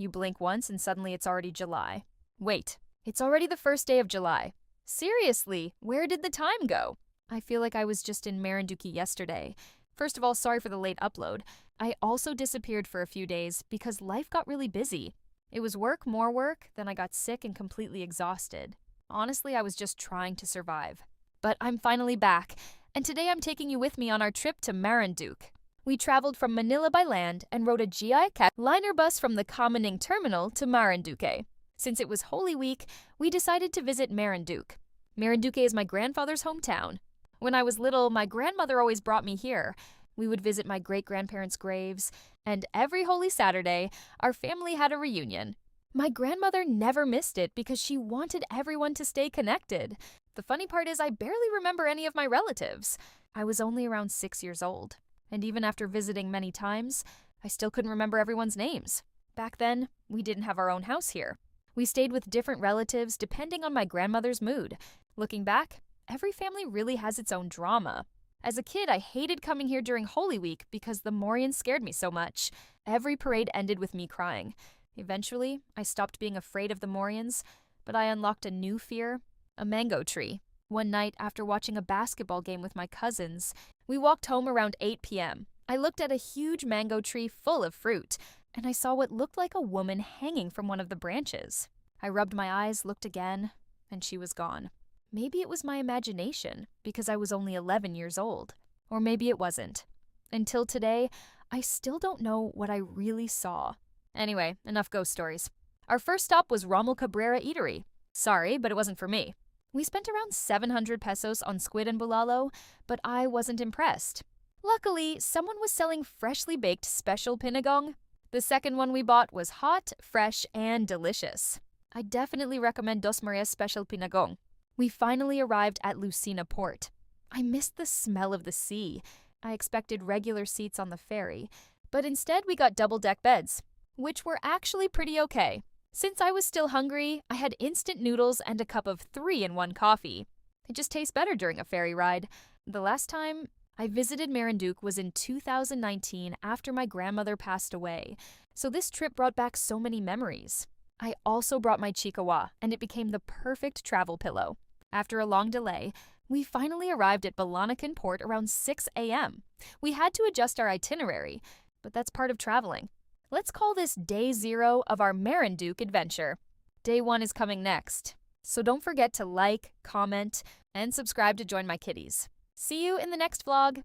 You blink once and suddenly it's already July. Wait, it's already the first day of July. Seriously, where did the time go? I feel like I was just in Marinduque yesterday. First of all, sorry for the late upload. I also disappeared for a few days because life got really busy. It was work, more work, then I got sick and completely exhausted. Honestly, I was just trying to survive. But I'm finally back, and today I'm taking you with me on our trip to Marinduque. We traveled from Manila by land and rode a GI liner bus from the Kamaning terminal to Marinduque. Since it was Holy Week, we decided to visit Marinduque. Marinduque is my grandfather's hometown. When I was little, my grandmother always brought me here. We would visit my great-grandparents' graves, and every Holy Saturday, our family had a reunion. My grandmother never missed it because she wanted everyone to stay connected. The funny part is I barely remember any of my relatives. I was only around 6 years old, and even after visiting many times, I still couldn't remember everyone's names. Back then, we didn't have our own house here. We stayed with different relatives depending on my grandmother's mood. Looking back, every family really has its own drama. As a kid, I hated coming here during Holy Week because the Morians scared me so much. Every parade ended with me crying. Eventually, I stopped being afraid of the Morians, but I unlocked a new fear, a mango tree. One night, after watching a basketball game with my cousins, we walked home around 8 p.m. I looked at a huge mango tree full of fruit, and I saw what looked like a woman hanging from one of the branches. I rubbed my eyes, looked again, and she was gone. Maybe it was my imagination, because I was only 11 years old. Or maybe it wasn't. Until today, I still don't know what I really saw. Anyway, enough ghost stories. Our first stop was Rommel Cabrera Eatery. Sorry, but it wasn't for me. We spent around 700 pesos on squid and bulalo, but I wasn't impressed. Luckily, someone was selling freshly baked special pinagong. The second one we bought was hot, fresh, and delicious. I definitely recommend Dos Maria's special pinagong. We finally arrived at Lucena Port. I missed the smell of the sea. I expected regular seats on the ferry, but instead we got double-deck beds, which were actually pretty okay. Since I was still hungry, I had instant noodles and a cup of 3-in-1 coffee. It just tastes better during a ferry ride. The last time I visited Marinduque was in 2019 after my grandmother passed away, so this trip brought back so many memories. I also brought my chikawa, and it became the perfect travel pillow. After a long delay, we finally arrived at Balanacan Port around 6 a.m. We had to adjust our itinerary, but that's part of traveling. Let's call this day 0 of our Marinduque adventure. Day 1 is coming next, so don't forget to like, comment, and subscribe to join my kitties. See you in the next vlog!